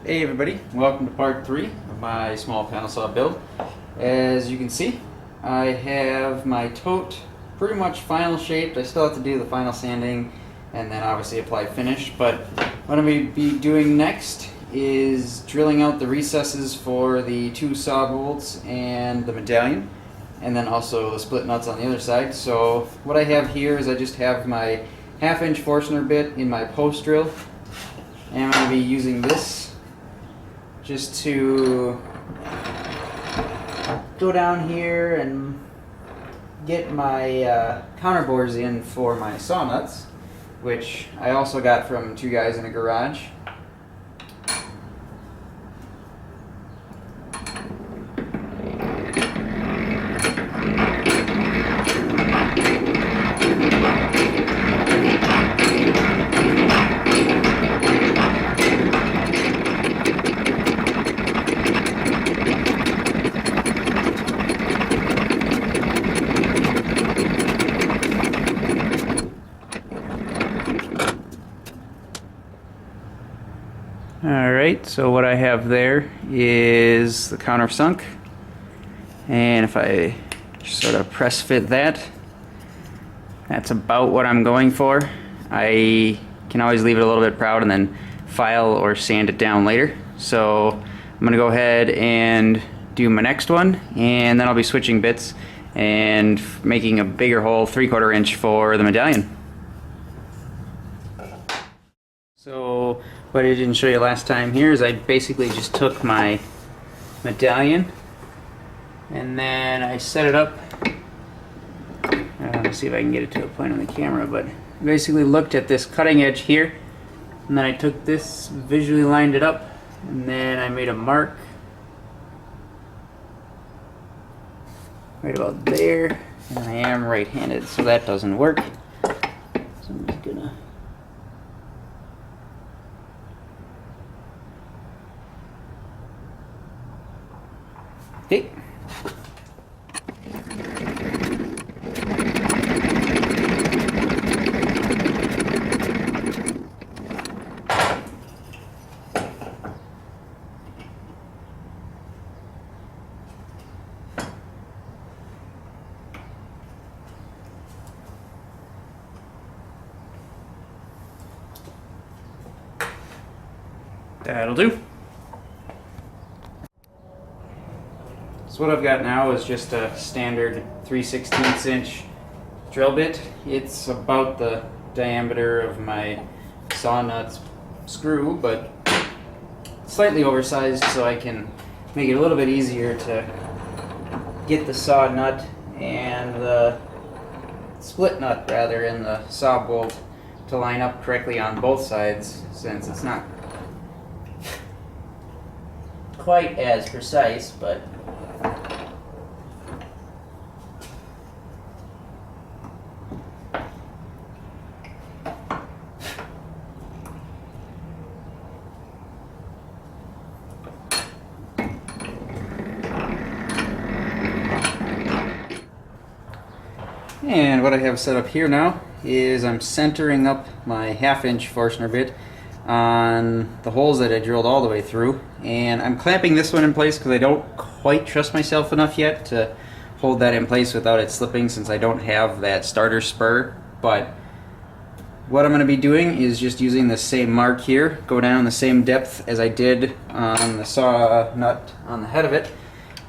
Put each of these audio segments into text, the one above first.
Hey everybody, welcome to part 3 of my small panel saw build. As you can see, I have my tote pretty much final shaped. I still have to do the final sanding and then obviously apply finish, but what I'm going to be doing next is drilling out the recesses for the 2 saw bolts and the medallion, and then also the split nuts on the other side. So what I have here is I just have my 1/2 inch Forstner bit in my post drill, and I'm going to be using this just to go down here and get my counterbores in for my saw nuts, which I also got from 2 guys in a garage. Alright, so what I have there is the countersunk, and if I sort of press fit that, that's about what I'm going for. I can always leave it a little bit proud and then file or sand it down later. So I'm going to go ahead and do my next one, and then I'll be switching bits and making a bigger hole, 3/4 inch for the medallion. So what I didn't show you last time here is I basically just took my medallion and then I set it up. Let's see if I can get it to a point on the camera, but I basically looked at this cutting edge here, and then I took this, visually lined it up, and then I made a mark right about there, and I am right-handed, so that doesn't work. So I'm just gonna okay. That'll do. So what I've got now is just a standard 3/16 inch drill bit. It's about the diameter of my saw nuts screw, but slightly oversized so I can make it a little bit easier to get the saw nut and the split nut rather in the saw bolt to line up correctly on both sides, since it's not quite as precise, but and what I have set up here now is I'm centering up my 1/2 inch Forstner bit on the holes that I drilled all the way through, and I'm clamping this one in place because I don't quite trust myself enough yet to hold that in place without it slipping, since I don't have that starter spur. But what I'm going to be doing is just using the same mark here, go down the same depth as I did on the saw nut on the head of it,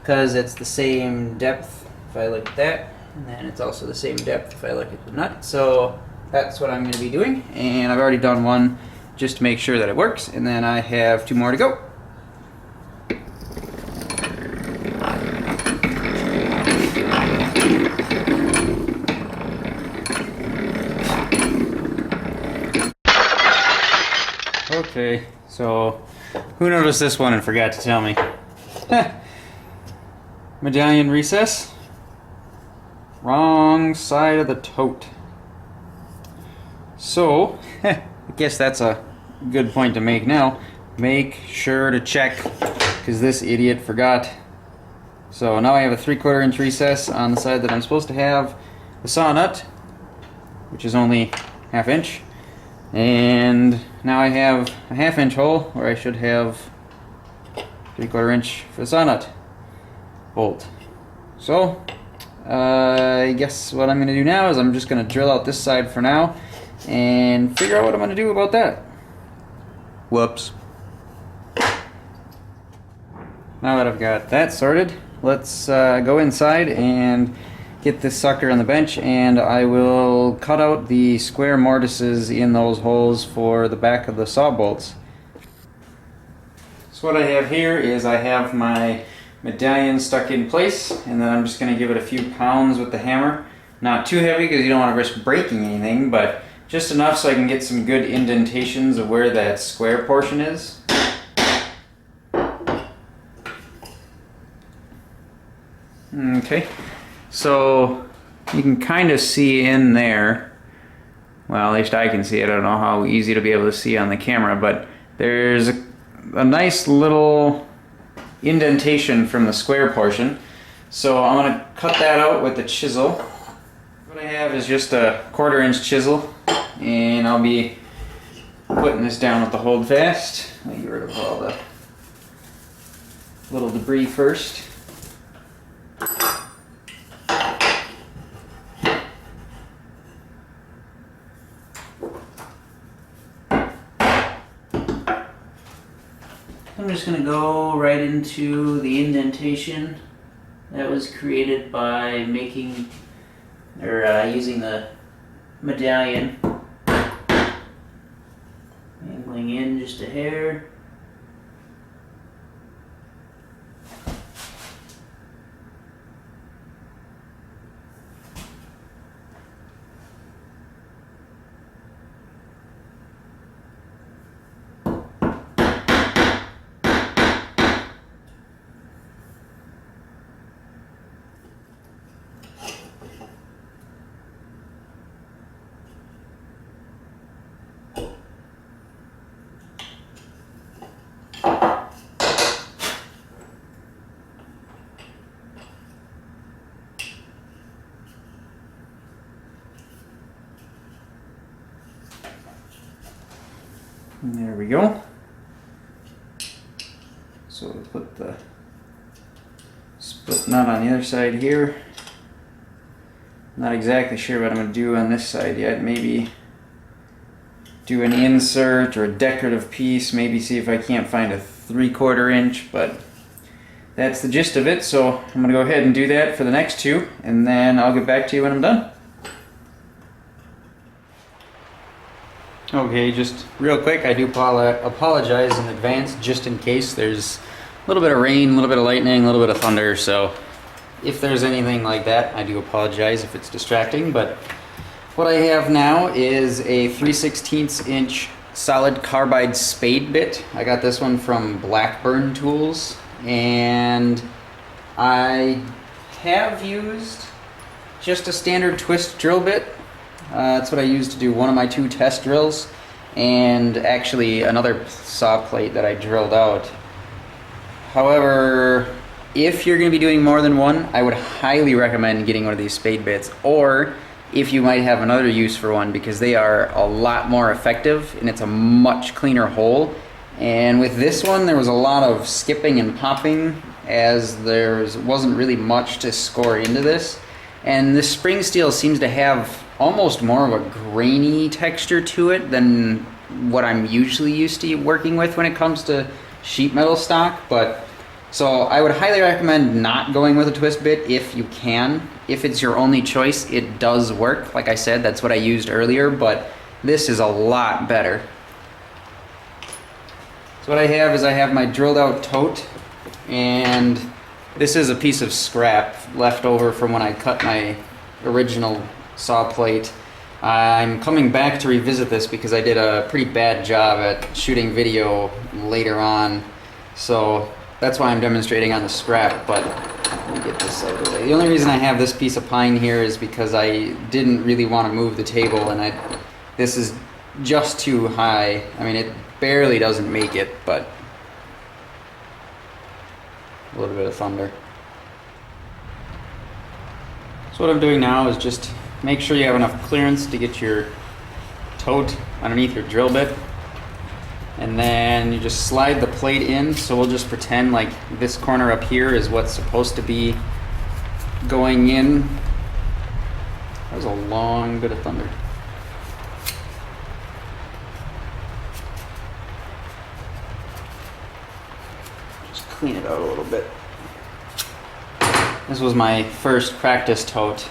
because it's the same depth if I look at that, and then it's also the same depth if I look at the nut. So that's what I'm going to be doing, and I've already done one just to make sure that it works, and then I have 2 more to go. Okay, so who noticed this one and forgot to tell me? Medallion recess, wrong side of the tote. So I guess that's a good point to make now. Make sure to check, because this idiot forgot. So now I have a 3/4 inch recess on the side that I'm supposed to have the saw nut, which is only 1/2 inch. And now I have a 1/2 inch hole where I should have 3/4 inch for the saw nut bolt. So I guess what I'm going to do now is I'm just going to drill out this side for now and figure out what I'm going to do about that. Whoops. Now that I've got that sorted, let's go inside and get this sucker on the bench, and I will cut out the square mortises in those holes for the back of the saw bolts. So what I have here is I have my medallion stuck in place, and then I'm just going to give it a few pounds with the hammer. Not too heavy because you don't want to risk breaking anything, but just enough so I can get some good indentations of where that square portion is. Okay, so you can kind of see in there, well, at least I can see it. I don't know how easy it'll be able to see on the camera, but there's a nice little indentation from the square portion. So I'm going to cut that out with the chisel. What I have is just a 1/4 inch chisel, and I'll be putting this down with the holdfast. Let me get rid of all the little debris first. I'm just going to go right into the indentation that was created by making or using the medallion. Angling in just a hair. And there we go. So we'll put the split nut on the other side here. Not exactly sure what I'm going to do on this side yet. Maybe do an insert or a decorative piece. Maybe see if I can't find a 3/4 inch, but that's the gist of it. So I'm going to go ahead and do that for the next two, and then I'll get back to you when I'm done. Okay, just real quick, I do apologize in advance just in case there's a little bit of rain, a little bit of lightning, a little bit of thunder, so if there's anything like that, I do apologize if it's distracting. But what I have now is a 3/16 inch solid carbide spade bit. I got this one from Blackburn Tools, and I have used just a standard twist drill bit. That's what I used to do one of my 2 test drills, and actually another saw plate that I drilled out. However, if you're going to be doing more than one, I would highly recommend getting one of these spade bits, or if you might have another use for one, because they are a lot more effective and it's a much cleaner hole. And with this one, there was a lot of skipping and popping, as there wasn't really much to score into this. And this spring steel seems to have almost more of a grainy texture to it than what I'm usually used to working with when it comes to sheet metal stock. But so I would highly recommend not going with a twist bit if you can. If it's your only choice, it does work. Like I said, that's what I used earlier, but this is a lot better. So what I have is I have my drilled out tote, and this is a piece of scrap left over from when I cut my original saw plate. I'm coming back to revisit this because I did a pretty bad job at shooting video later on, so that's why I'm demonstrating on the scrap. But let me get this out of the way. The only reason I have this piece of pine here is because I didn't really want to move the table, and this is just too high. I mean, it barely doesn't make it, but a little bit of thunder. So what I'm doing now is just make sure you have enough clearance to get your tote underneath your drill bit. And then you just slide the plate in. So we'll just pretend like this corner up here is what's supposed to be going in. That was a long bit of thunder. Just clean it out a little bit. This was my first practice tote.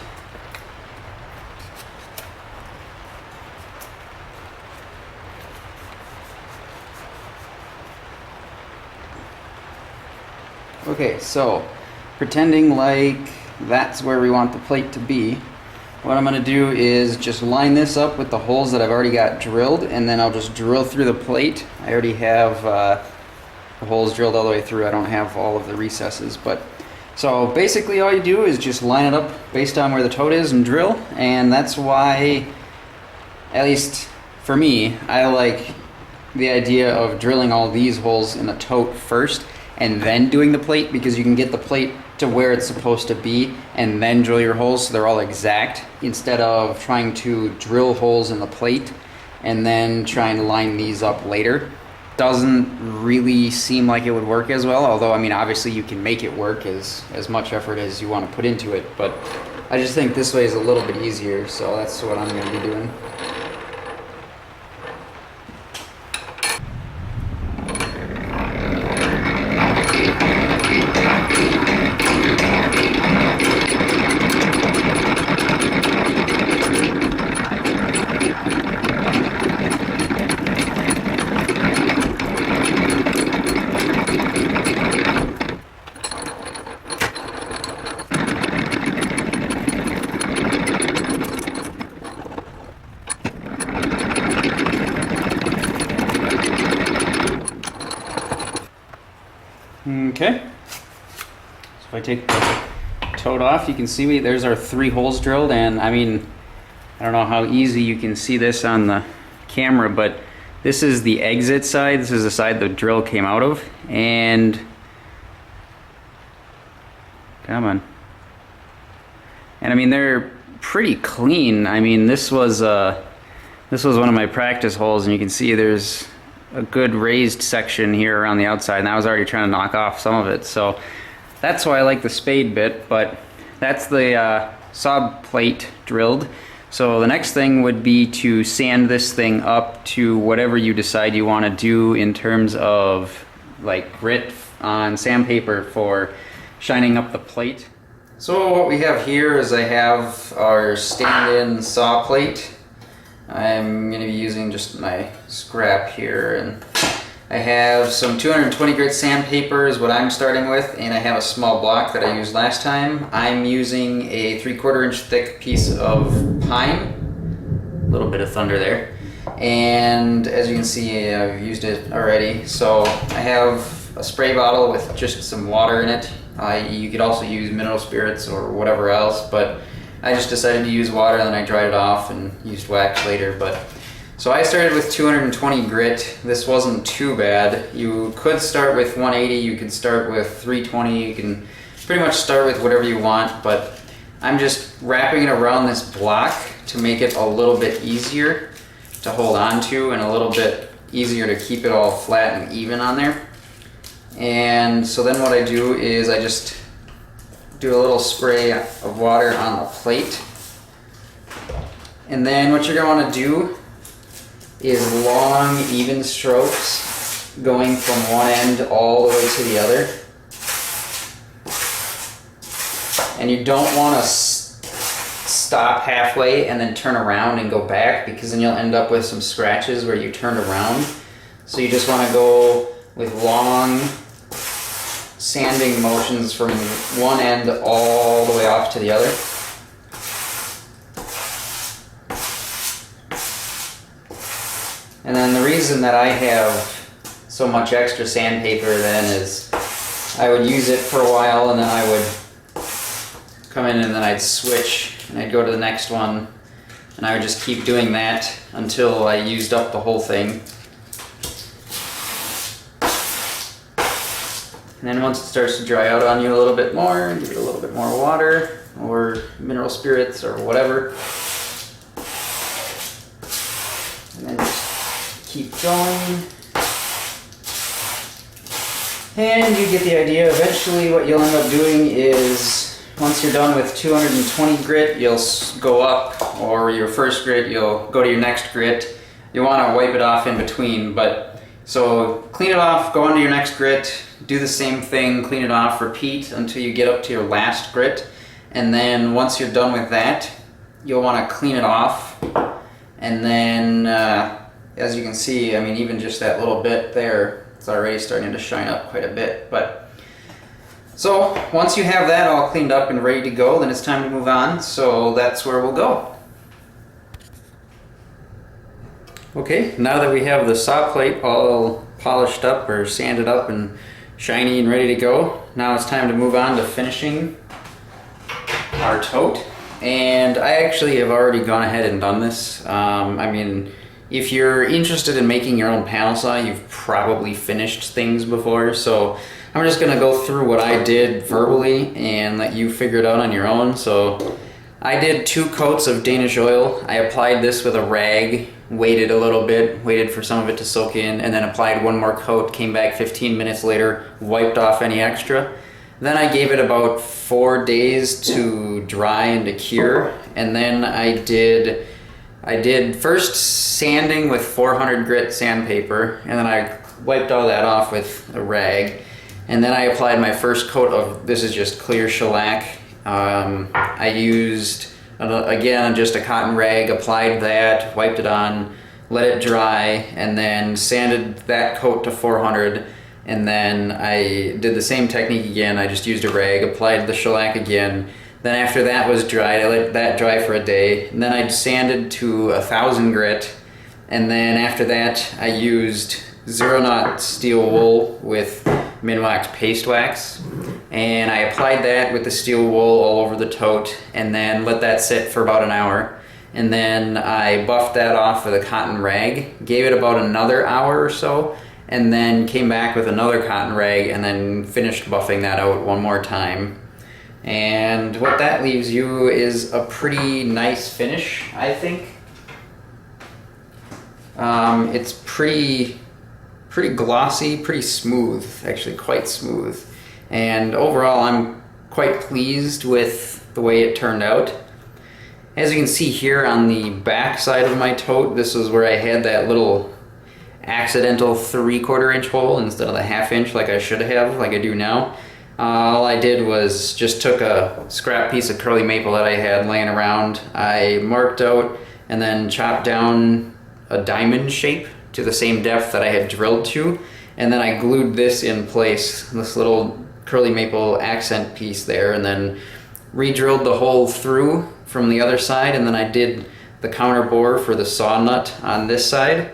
Okay, so pretending like that's where we want the plate to be, what I'm going to do is just line this up with the holes that I've already got drilled, and then I'll just drill through the plate. I already have the holes drilled all the way through. I don't have all of the recesses, but so basically all you do is just line it up based on where the tote is and drill, and that's why, at least for me, I like the idea of drilling all these holes in the tote first and then doing the plate, because you can get the plate to where it's supposed to be and then drill your holes so they're all exact, instead of trying to drill holes in the plate and then trying to line these up later. Doesn't really seem like it would work as well, although I mean obviously you can make it work as much effort as you want to put into it, but I just think this way is a little bit easier, so that's what I'm going to be doing. Okay, so if I take the tote off, you can see there's our 3 holes drilled, and I mean, I don't know how easy you can see this on the camera, but this is the exit side. This is the side the drill came out of, and come on. And I mean, they're pretty clean. I mean, this was one of my practice holes, and you can see there's a good raised section here around the outside, and I was already trying to knock off some of it, so that's why I like the spade bit. But that's the saw plate drilled. So the next thing would be to sand this thing up to whatever you decide you want to do in terms of like grit on sandpaper for shining up the plate. So what we have here is I have our stand-in saw plate. I'm going to be using just my scrap here, and I have some 220 grit sandpaper is what I'm starting with, and I have a small block that I used last time. I'm using a 3/4 inch thick piece of pine. A little bit of thunder there. And as you can see, I've used it already. So I have a spray bottle with just some water in it. You could also use mineral spirits or whatever else, but I just decided to use water, and then I dried it off and used wax later. But so I started with 220 grit. This wasn't too bad. You could start with 180, you could start with 320, you can pretty much start with whatever you want, but I'm just wrapping it around this block to make it a little bit easier to hold on to and a little bit easier to keep it all flat and even on there. And so then what I do is I just do a little spray of water on the plate. And then what you're going to want to do is long, even strokes going from one end all the way to the other. And you don't want to stop halfway and then turn around and go back, because then you'll end up with some scratches where you turned around. So you just want to go with long sanding motions from one end all the way off to the other. And then the reason that I have so much extra sandpaper then is I would use it for a while, and then I would come in and then I'd switch and I'd go to the next one, and I would just keep doing that until I used up the whole thing. And then once it starts to dry out on you a little bit more, give it a little bit more water or mineral spirits or whatever. And then just keep going. And you get the idea. Eventually what you'll end up doing is, once you're done with 220 grit, you'll go up, or your first grit, you'll go to your next grit. You want to wipe it off in between, but so clean it off, go on to your next grit, do the same thing, clean it off, repeat until you get up to your last grit. And then once you're done with that, you'll want to clean it off. And then, as you can see, I mean, even just that little bit there, it's already starting to shine up quite a bit. But so once you have that all cleaned up and ready to go, then it's time to move on. So that's where we'll go. Okay, now that we have the saw plate all polished up or sanded up and shiny and ready to go, now it's time to move on to finishing our tote. And I actually have already gone ahead and done this. I mean, if you're interested in making your own panel saw, you've probably finished things before, so I'm just gonna go through what I did verbally and let you figure it out on your own. So I did 2 coats of Danish oil. I applied this with a rag, waited a little bit, waited for some of it to soak in, and then applied 1 more coat, came back 15 minutes later, wiped off any extra. Then I gave it about 4 days to dry and to cure, and then I did first sanding with 400 grit sandpaper, and then I wiped all that off with a rag, and then I applied my first coat of, this is just clear shellac. I used, again, just a cotton rag, applied that, wiped it on, let it dry, and then sanded that coat to 400, and then I did the same technique again. I just used a rag, applied the shellac again. Then after that was dried, I let that dry for a day, and then I sanded to 1000 grit, and then after that I used 0-0 steel wool with Minwax paste wax, and I applied that with the steel wool all over the tote, and then let that sit for about an hour, and then I buffed that off with a cotton rag, gave it about another hour or so, and then came back with another cotton rag, and then finished buffing that out 1 more time. And what that leaves you is a pretty nice finish, I think. It's pretty glossy, pretty smooth, actually quite smooth. And overall, I'm quite pleased with the way it turned out. As you can see here on the back side of my tote, this is where I had that little accidental 3/4 inch hole instead of the 1/2 inch like I should have, like I do now. All I did was just took a scrap piece of curly maple that I had laying around. I marked out and then chopped down a diamond shape to the same depth that I had drilled to, and then I glued this in place, this little curly maple accent piece there, and then re-drilled the hole through from the other side, and then I did the counter bore for the saw nut on this side.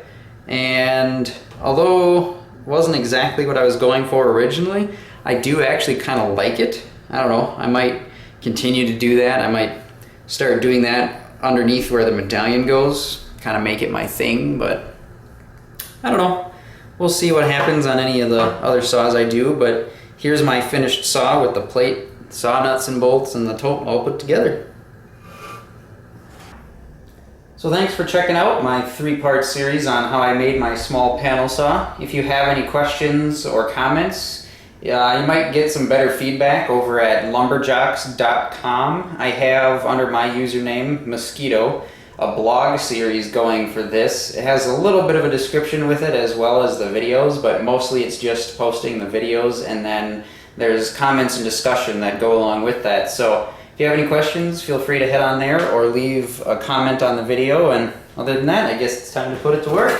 And although it wasn't exactly what I was going for originally, I do actually kind of like it. I don't know, I might continue to do that. I might start doing that underneath where the medallion goes, kind of make it my thing, but I don't know. We'll see what happens on any of the other saws I do, but here's my finished saw with the plate, saw nuts and bolts, and the tote all put together. So thanks for checking out my 3-part series on how I made my small panel saw. If you have any questions or comments, you might get some better feedback over at lumberjocks.com. I have, under my username, Mosquito, a blog series going for this. It has a little bit of a description with it as well as the videos, but mostly it's just posting the videos, and then there's comments and discussion that go along with that. So if you have any questions, feel free to head on there or leave a comment on the video, and other than that, I guess it's time to put it to work.